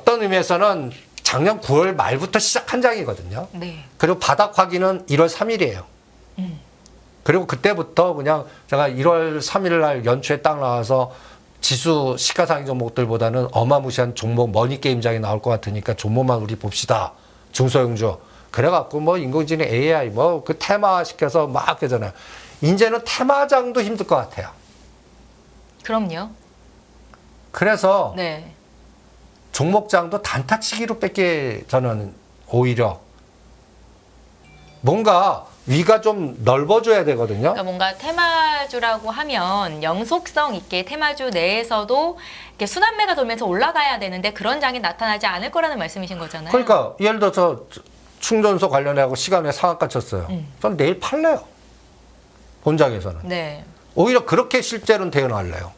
어떤 의미에서는 작년 9월 말부터 시작한 장이거든요. 네. 그리고 바닥 확인은 1월 3일이에요. 그리고 그때부터 그냥 제가 1월 3일 날 연초에 딱 나와서 지수 시가상위 종목들보다는 어마무시한 종목 머니게임장이 나올 것 같으니까 종목만 우리 봅시다. 중소형주. 그래갖고 뭐 인공지능 AI 뭐 그 테마 시켜서 막 하잖아요. 이제는 테마장도 힘들 것 같아요. 그럼요. 그래서 네. 종목장도 단타치기로 뺏게 저는 오히려 뭔가 위가 좀 넓어져야 되거든요. 그러니까 뭔가 테마주라고 하면 영속성 있게 테마주 내에서도 이렇게 순환매가 돌면서 올라가야 되는데 그런 장이 나타나지 않을 거라는 말씀이신 거잖아요. 그러니까 예를 들어서 충전소 관련해서 시간에 상한가 쳤어요. 전 내일 팔래요. 본장에서는. 네. 오히려 그렇게 실제로는 대응할래요.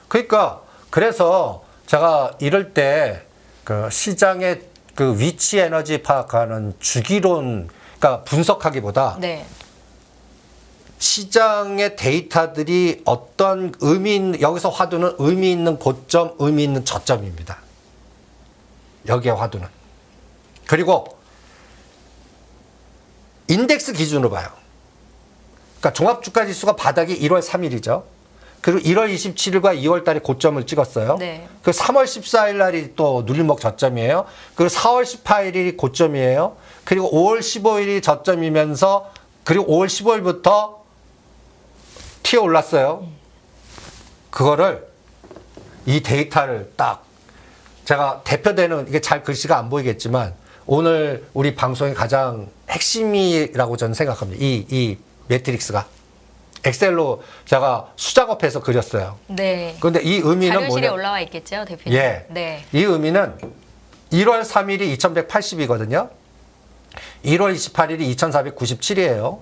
그러니까 그래서 제가 이럴 때 그 시장의 그 위치 에너지 파악하는 주기론, 그러니까 분석하기보다 네. 시장의 데이터들이 어떤 의미 있는, 여기서 화두는 의미 있는 고점, 의미 있는 저점입니다. 여기에 화두는. 그리고 인덱스 기준으로 봐요. 그러니까 종합주가지수가 바닥이 1월 3일이죠. 그리고 1월 27일과 2월 달에 고점을 찍었어요. 네. 그 3월 14일 날이 또 누릴목 저점이에요. 그리고 4월 18일이 고점이에요. 그리고 5월 15일이 저점이면서 그리고 5월 15일부터 튀어 올랐어요. 그거를 이 데이터를 딱 제가 대표되는 이게 잘 글씨가 안 보이겠지만 오늘 우리 방송의 가장 핵심이라고 저는 생각합니다. 이 매트릭스가 엑셀로 제가 수작업해서 그렸어요. 네. 그런데 이 의미는 자료실에 뭐냐? 올라와 있겠죠, 대표님. 예. 네. 이 의미는 1월 3일이 2180이거든요. 1월 28일이 2497이에요.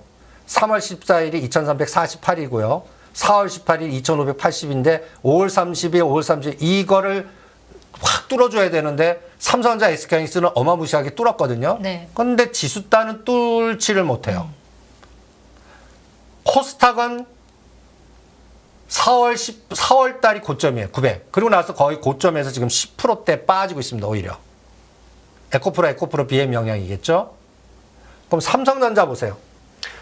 3월 14일이 2348이고요. 4월 18일 2580인데 5월 30일, 5월 30일 이거를 확 뚫어줘야 되는데 삼성전자 SK하이닉스는 어마무시하게 뚫었거든요. 네. 그런데 지수단은 뚫지를 못해요. 코스닥은 4월 달이 고점이에요. 900. 그리고 나서 거의 고점에서 지금 10%대 빠지고 있습니다. 오히려. 에코프로 BM 영향이겠죠. 그럼 삼성전자 보세요.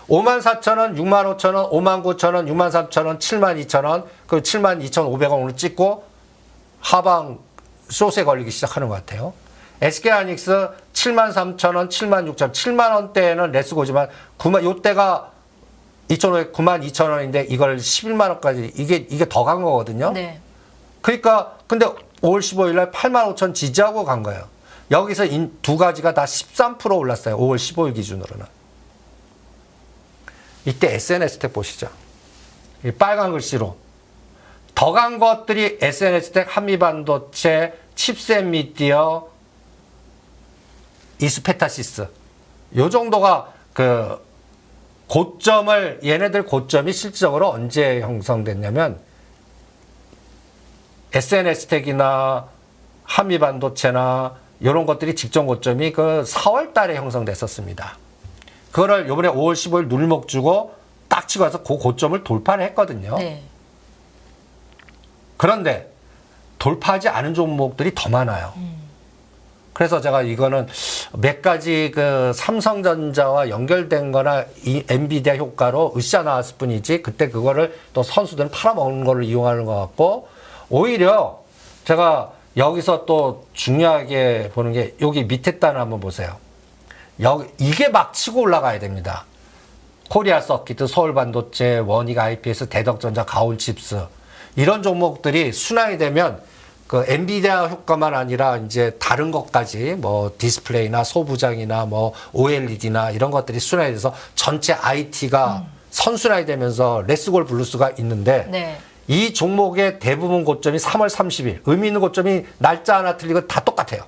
54,000원, 65,000원, 59,000원, 63,000원, 72,000원, 그리고 72,500원으로 찍고 하방 숏에 걸리기 시작하는 것 같아요. SK하이닉스 73,000원, 76,000원, 7만원대에는 레스고지만 요때가 2,500, 92,000원인데 이걸 11만원까지 이게 더 간 거거든요. 네. 그러니까 근데 5월 15일 날 85,000 지지하고 간 거예요. 여기서 두 가지가 다 13% 올랐어요. 5월 15일 기준으로는. 이때 SNS텍 보시죠. 이 빨간 글씨로. 더 간 것들이 SNS텍, 한미반도체, 칩셋 미디어, 이스페타시스. 요 정도가 그 고점을, 얘네들 고점이 실질적으로 언제 형성됐냐면 SNS텍이나 한미반도체나 이런 것들이 직전 고점이 그 4월 달에 형성됐었습니다. 그거를 요번에 5월 15일 눌목 주고 딱 치고 와서 그 고점을 돌파를 했거든요. 네. 그런데 돌파하지 않은 종목들이 더 많아요. 그래서 제가 이거는 몇 가지 그 삼성전자와 연결된 거나 이 엔비디아 효과로 으쌰 나왔을 뿐이지 그때 그거를 또 선수들은 팔아먹는 거를 이용하는 것 같고 오히려 제가 여기서 또 중요하게 보는 게 여기 밑에 단을 한번 보세요. 이게 막 치고 올라가야 됩니다. 코리아 서킷, 서울반도체, 원익 IPS, 대덕전자, 가온칩스 이런 종목들이 순환이 되면 그 엔비디아 효과만 아니라 이제 다른 것까지 뭐 디스플레이나 소부장이나 뭐 OLED나 이런 것들이 순환이 돼서 전체 IT가 선순환이 되면서 레스골 블루스가 있는데 네. 이 종목의 대부분 고점이 3월 30일 의미 있는 고점이 날짜 하나 틀리고 다 똑같아요.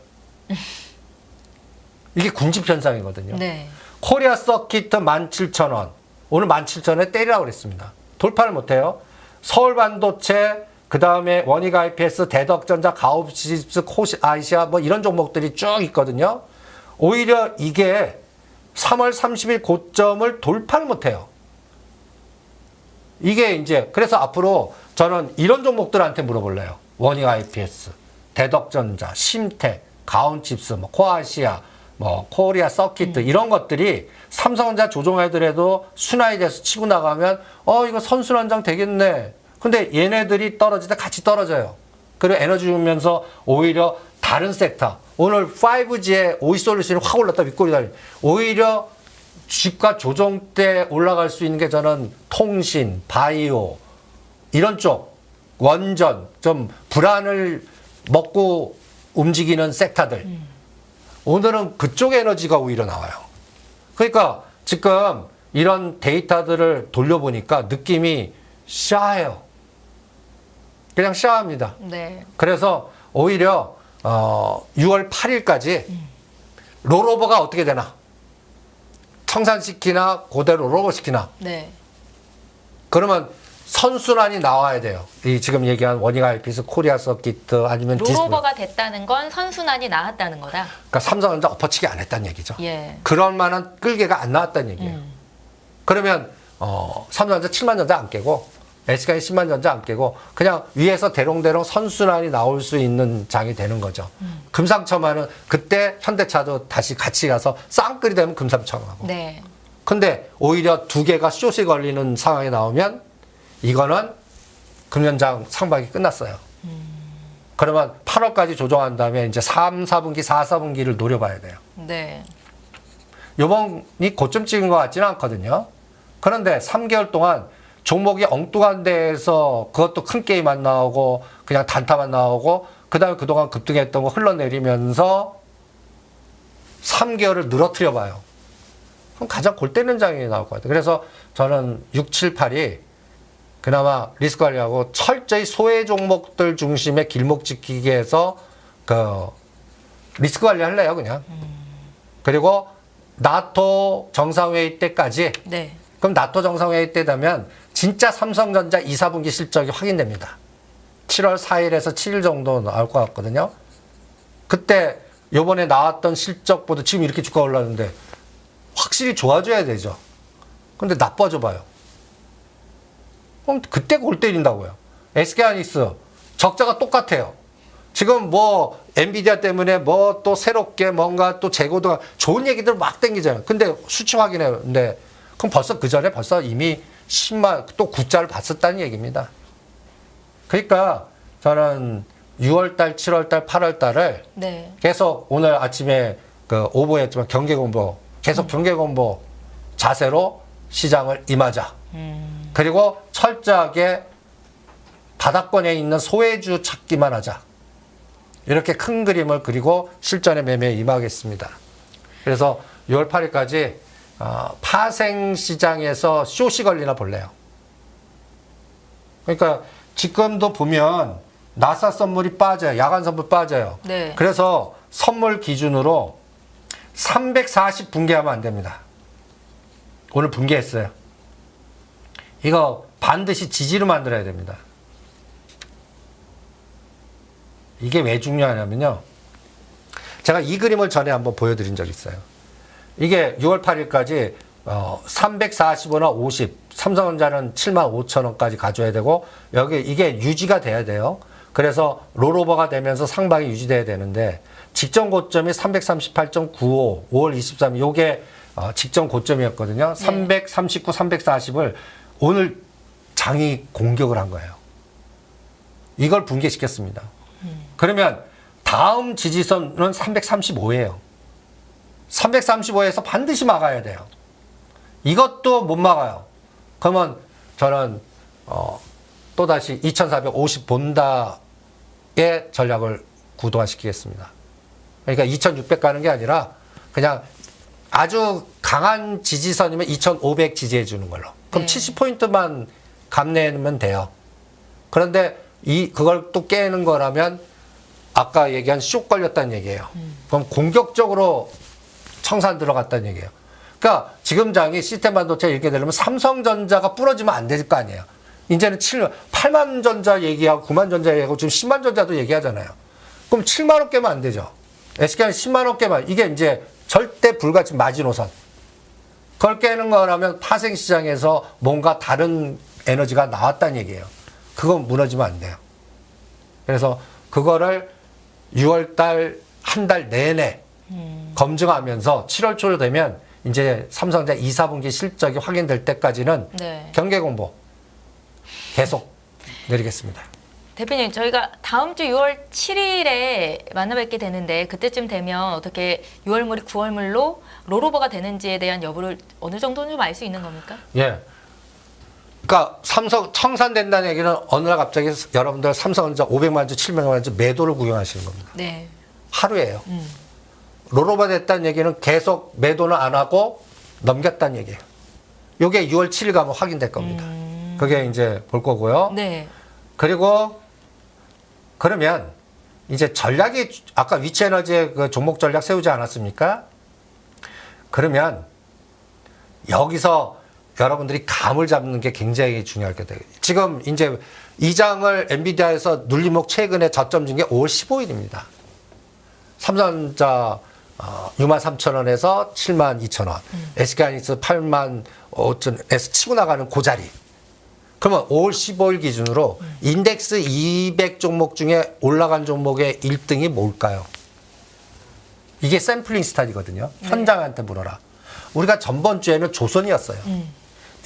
이게 군집 현상이거든요. 네. 코리아 서킷 17,000원. 오늘 17,000원에 때리라고 그랬습니다. 돌파를 못해요. 서울반도체, 그 다음에 원익 IPS, 대덕전자, 가옵칩스, 코시아시아 뭐 이런 종목들이 쭉 있거든요. 오히려 이게 3월 30일 고점을 돌파를 못해요. 이게 이제 그래서 앞으로 저는 이런 종목들한테 물어볼래요. 원익 IPS, 대덕전자, 심텍, 가온칩스, 뭐 코아시아, 뭐 코리아 서킷 이런 것들이 삼성전자 조종하더라도 순환이 돼서 치고 나가면 이거 선순환장 되겠네. 근데 얘네들이 떨어질 때 같이 떨어져요. 그리고 에너지 주면서 오히려 다른 섹터, 오늘 5G의 오이 솔루션이 확 올랐다 윗골이 달리. 오히려 주가 조정 때 올라갈 수 있는 게 저는 통신, 바이오 이런 쪽 원전 좀 불안을 먹고 움직이는 섹터들. 오늘은 그쪽 에너지가 오히려 나와요. 그러니까 지금 이런 데이터들을 돌려보니까 느낌이 샤해요. 그냥 샤합니다. 네. 그래서 오히려 6월 8일까지 롤오버가 어떻게 되나? 청산시키나 그대로 롤오버시키나? 네. 그러면 선순환이 나와야 돼요. 이 지금 얘기한 워닝 아이피스, 코리아 서킷 아니면 롤오버가 됐다는 건 선순환이 나왔다는 거다. 그러니까 삼성전자 엎어치기 안 했다는 얘기죠. 예. 그럴 만한 끌개가 안 나왔다는 얘기예요. 그러면 삼성전자 7만 전자 안 깨고 SK는 10만 전자 안 깨고 그냥 위에서 대롱대롱 선순환이 나올 수 있는 장이 되는 거죠. 금상첨화는 그때 현대차도 다시 같이 가서 쌍끌이 되면 금상첨화고. 네. 근데 오히려 두 개가 숏이 걸리는 상황이 나오면 이거는 금연장 상반기 끝났어요. 그러면 8월까지 조정한 다음에 이제 3, 4분기, 4, 4분기를 노려봐야 돼요. 네. 요번이 고점 찍은 것 같지는 않거든요. 그런데 3개월 동안 종목이 엉뚱한 데에서 그것도 큰 게임 안 나오고 그냥 단타만 나오고 그다음에 그동안 급등했던 거 흘러내리면서 3개월을 늘어뜨려 봐요. 그럼 가장 골 때리는 장이 나올 것 같아요. 그래서 저는 6, 7, 8이 그나마 리스크 관리하고 철저히 소외 종목들 중심의 길목 지키기 해서 그 리스크 관리 할래요, 그냥. 그리고 나토 정상회의 때까지 네. 그럼 나토 정상회의 때 되면 진짜 삼성전자 2, 4분기 실적이 확인됩니다. 7월 4일에서 7일 정도 나올 것 같거든요. 그때 요번에 나왔던 실적보다 지금 이렇게 주가 올랐는데 확실히 좋아져야 되죠. 근데 나빠져 봐요. 그럼 그때 골 때린다고요. SK하이닉스 적자가 똑같아요. 지금 뭐 엔비디아 때문에 뭐 또 새롭게 뭔가 또 재고도 좋은 얘기들 막 땡기잖아요. 근데 수치 확인해요. 근데 그럼 벌써 그 전에 벌써 이미 10만 또 9자를 봤었다는 얘기입니다. 그러니까 저는 6월달, 7월달, 8월달을 네. 계속 오늘 아침에 그 오보했지만 경계공보 계속 경계공보 자세로 시장을 임하자. 그리고 철저하게 바닥권에 있는 소외주 찾기만 하자. 이렇게 큰 그림을 그리고 실전의 매매에 임하겠습니다. 그래서 6월 8일까지 파생 시장에서 숏이 걸리나 볼래요. 그러니까 지금도 보면 나사 선물이 빠져요. 야간 선물 빠져요. 네. 그래서 선물 기준으로 340 붕괴하면 안 됩니다. 오늘 붕괴했어요. 이거 반드시 지지로 만들어야 됩니다. 이게 왜 중요하냐면요. 제가 이 그림을 전에 한번 보여드린 적이 있어요. 이게 6월 8일까지 345나 50, 삼성전자는 7만 5천 원까지 가져야 되고 여기 이게 유지가 돼야 돼요. 그래서 롤오버가 되면서 상방이 유지돼야 되는데 직전 고점이 338.95, 5월 23일 요게 직전 고점이었거든요. 339, 340을 오늘 장이 공격을 한 거예요. 이걸 붕괴시켰습니다. 그러면 다음 지지선은 335예요. 335에서 반드시 막아야 돼요. 이것도 못 막아요. 그러면 저는 또다시 2450 본다의 전략을 구도화시키겠습니다. 그러니까 2600 가는 게 아니라 그냥 아주 강한 지지선이면 2500 지지해 주는 걸로. 그럼 네. 70포인트만 감내면 돼요. 그런데 그걸 또 깨는 거라면 아까 얘기한 숏 걸렸다는 얘기예요. 그럼 공격적으로 청산 들어갔다는 얘기예요. 그러니까 지금 장이 시스템 반도체 이렇게 되려면 삼성전자가 부러지면 안 될 거 아니에요. 이제는 8만 전자 얘기하고 9만 전자 얘기하고 지금 10만 전자도 얘기하잖아요. 그럼 7만 원 깨면 안 되죠. SK는 10만 원 깨면 이게 이제 절대 불가침 마지노선. 그걸 깨는 거라면 파생 시장에서 뭔가 다른 에너지가 나왔다는 얘기예요. 그건 무너지면 안 돼요. 그래서 그거를 6월 달 한 달 내내 검증하면서 7월 초로 되면 이제 삼성전자 2, 4분기 실적이 확인될 때까지는 네. 경계 공보 계속 내리겠습니다. 대표님, 저희가 다음 주 6월 7일에 만나뵙게 되는데 그때쯤 되면 어떻게 6월물이 9월물로 롤오버가 되는지에 대한 여부를 어느 정도는 좀 알 수 있는 겁니까? 예. 그러니까 삼성 청산된다는 얘기는 어느 날 갑자기 여러분들 삼성전자 500만 주, 700만 주 매도를 구경하시는 겁니다. 네. 하루예요. 롤오버 됐다는 얘기는 계속 매도는 안 하고 넘겼다는 얘기예요. 이게 6월 7일 가면 확인될 겁니다. 그게 이제 볼 거고요. 네. 그리고 그러면 이제 전략이 아까 위치에너지의 그 종목 전략 세우지 않았습니까? 그러면 여기서 여러분들이 감을 잡는 게 굉장히 중요할 거예요. 지금 이제 이 장을 엔비디아에서 눌림목 최근에 저점 준 게 5월 15일입니다. 삼성전자 63,000원에서 72,000원, SK하이닉스 85,000원에서 치고 나가는 그 자리. 그러면 5월 15일 기준으로 인덱스 200 종목 중에 올라간 종목의 1등이 뭘까요? 이게 샘플링 스타디거든요. 현장한테 물어라. 우리가 전번 주에는 조선이었어요.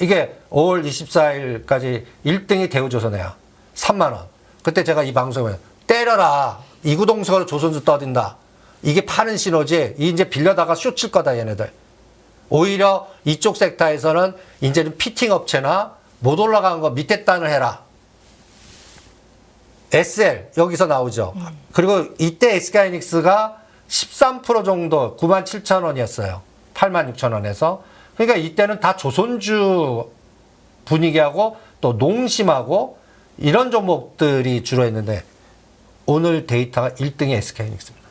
이게 5월 24일까지 1등이 대우조선이야. 3만 원. 그때 제가 이 방송에 때려라. 이구동성으로 조선주 떠든다. 이게 파는 신호지. 이제 빌려다가 쇼 칠 거다 얘네들. 오히려 이쪽 섹터에서는 이제는 피팅 업체나 못 올라간 거 밑에 단을 해라. SL 여기서 나오죠. 그리고 이때 SK하이닉스가 13% 정도 97,000원이었어요. 86,000원에서. 그러니까 이때는 다 조선주 분위기하고 또 농심하고 이런 종목들이 주로 했는데 오늘 데이터가 1등이 SK하이닉스입니다.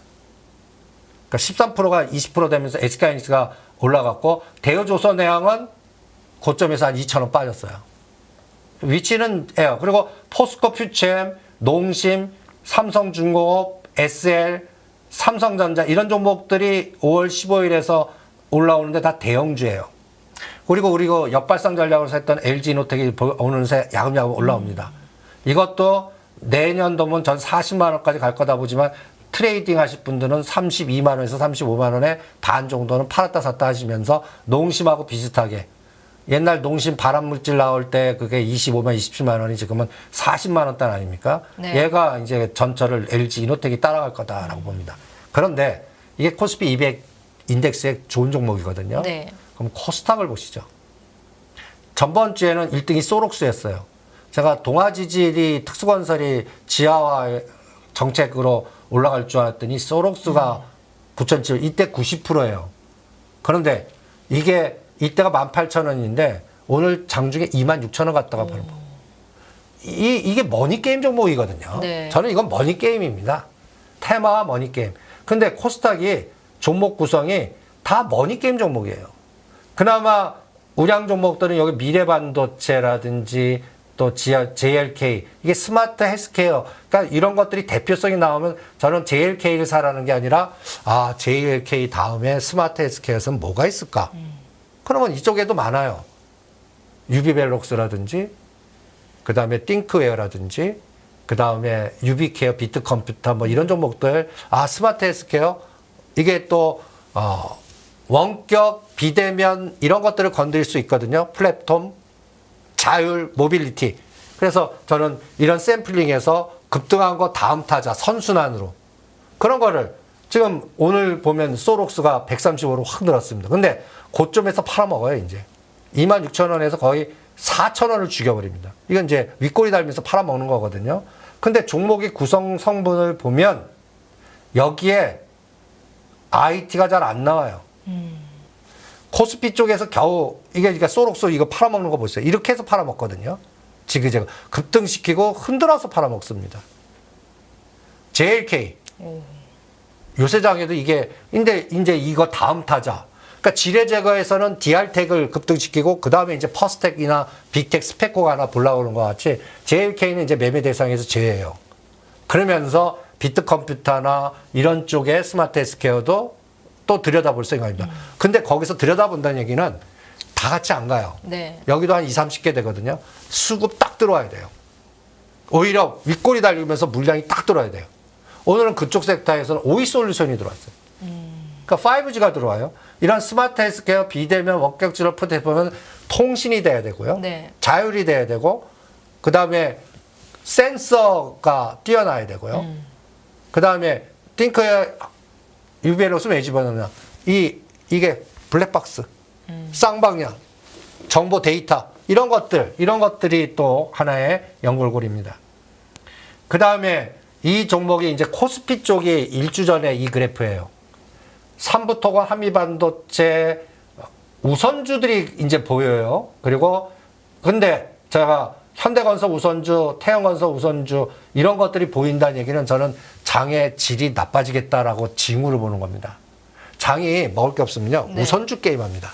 그러니까 13%가 20% 되면서 SK하이닉스가 올라갔고 대우조선해양은 고점에서 한 2,000원 빠졌어요. 위치는 에요. 그리고 포스코 퓨처엠, 농심, 삼성중공업, SL, 삼성전자 이런 종목들이 5월 15일에서 올라오는데 다 대형주예요. 그리고 역발상 전략으로 했던 LG노텍이 오는 새 야금야금 올라옵니다. 이것도 내년도면 전 40만 원까지 갈 거다 보지만 트레이딩 하실 분들은 32만 원에서 35만 원에 반 정도는 팔았다 샀다 하시면서 농심하고 비슷하게 옛날 농심 발암물질 나올 때 그게 25만, 27만 원이 지금은 40만 원단 아닙니까? 네. 얘가 이제 전철을 LG 이노텍이 따라갈 거다라고 봅니다. 그런데 이게 코스피 200 인덱스의 좋은 종목이거든요. 네. 그럼 코스닥을 보시죠. 전번 주에는 1등이 소록스였어요. 제가 동아지질이 특수건설이 지하화 정책으로 올라갈 줄 알았더니 소록스가 9,700 이때 90%예요. 그런데 이게 이때가 18,000원인데 오늘 장중에 26,000원 갔다가 바로 이게 머니게임 종목이거든요. 네. 저는 이건 머니게임입니다. 테마와 머니게임. 근데 코스닥이 종목 구성이 다 머니게임 종목이에요. 그나마 우량 종목들은 여기 미래반도체라든지 또 JLK 이게 스마트 헬스케어 그러니까 이런 것들이 대표성이 나오면 저는 JLK를 사라는 게 아니라 JLK 다음에 스마트 헬스케어에서는 뭐가 있을까? 그러면 이쪽에도 많아요. 유비벨록스라든지 그 다음에 띵크웨어라든지 그 다음에 유비케어, 비트컴퓨터 뭐 이런 종목들 스마트 헬스케어 이게 또 원격 비대면 이런 것들을 건드릴 수 있거든요. 플랫폼, 자율, 모빌리티. 그래서 저는 이런 샘플링에서 급등한 거 다음 타자 선순환으로 그런 거를 지금 오늘 보면 소록스가 135로 확 늘었습니다. 근데 고점에서 팔아먹어요, 이제. 26,000원에서 거의 4,000원을 죽여버립니다. 이건 이제 윗꼬리 달면서 팔아먹는 거거든요. 근데 종목의 구성 성분을 보면 여기에 IT가 잘 안 나와요. 코스피 쪽에서 겨우 이게 그러니까 소록소 이거 팔아먹는 거 보세요. 이렇게 해서 팔아먹거든요. 지그재그 급등시키고 흔들어서 팔아먹습니다. JLK 요새장에도 이게 근데 이제 이거 다음 타자. 그러니까 지뢰 제거에서는 DR텍을 급등시키고 그 다음에 이제 퍼스텍이나 빅텍 스펙코가 하나 올라오는 것 같이 JLK는 이제 매매 대상에서 제외해요. 그러면서 비트컴퓨터나 이런 쪽의 스마트 헬스케어도 또 들여다볼 생각입니다. 근데 거기서 들여다본다는 얘기는 다 같이 안 가요. 네. 여기도 한 20, 30개 되거든요. 수급 딱 들어와야 돼요. 오히려 윗골이 달리면서 물량이 딱 들어와야 돼요. 오늘은 그쪽 섹터에서는 오이 솔루션이 들어왔어요. 그러니까 5G가 들어와요. 이런 스마트 헬스케어, 비대면, 원격지로 보면 통신이 돼야 되고요. 네. 자율이 돼야 되고, 그 다음에 센서가 뛰어나야 되고요. 그 다음에 띵크의 UVL로 쓰면 왜 집어넣냐. 이게 블랙박스, 쌍방향, 정보 데이터, 이런 것들이 또 하나의 연골고리입니다. 그 다음에 이 종목이 이제 코스피 쪽이 일주 전에 이 그래프예요. 삼부토건, 한미반도체 우선주들이 이제 보여요. 그리고 근데 제가 현대건설 우선주, 태영건설 우선주 이런 것들이 보인다는 얘기는 저는 장의 질이 나빠지겠다라고 징후를 보는 겁니다. 장이 먹을 게 없으면요. 네. 우선주 게임합니다.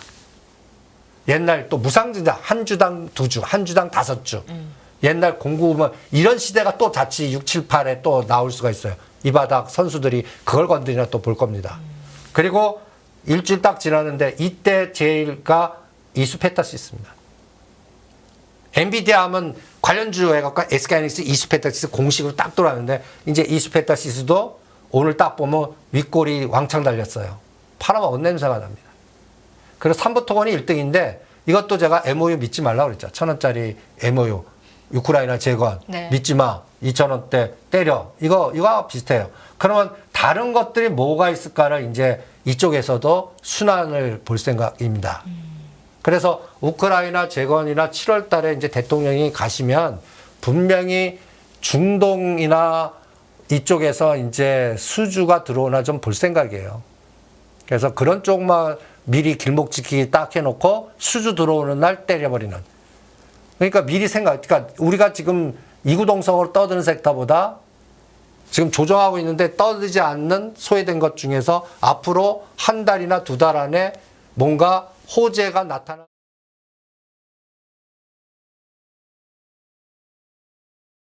옛날 또 무상증자 한 주당 2주, 한 주당 5주. 옛날 공구면 이런 시대가 또 자칫 6, 7, 8에 또 나올 수가 있어요. 이 바닥 선수들이 그걸 건드리나 또 볼 겁니다. 그리고 일주일 딱 지났는데 이때 제일가 이수페타시스입니다. 엔비디아 하면 관련주 해갖고 SK하이닉스 이수페타시스 공식으로 딱 돌아왔는데 이제 이수페타시스도 오늘 딱 보면 윗골이 왕창 달렸어요. 팔아먹은 냄새가 납니다. 그리고 삼부토건이 1등인데 이것도 제가 MOU 믿지 말라고 그랬죠. 1,000원짜리 MOU. 우크라이나 재건. 네. 믿지 마. 2,000원대 때려. 이거 비슷해요. 그러면 다른 것들이 뭐가 있을까를 이제 이쪽에서도 순환을 볼 생각입니다. 그래서 우크라이나 재건이나 7월 달에 이제 대통령이 가시면 분명히 중동이나 이쪽에서 이제 수주가 들어오나 좀 볼 생각이에요. 그래서 그런 쪽만 미리 길목 지키기 딱 해놓고 수주 들어오는 날 때려버리는. 그러니까 미리 그러니까 우리가 지금 이구동성으로 떠드는 섹터보다 지금 조정하고 있는데 떠들지 않는 소외된 것 중에서 앞으로 한 달이나 2달 안에 뭔가 호재가 나타나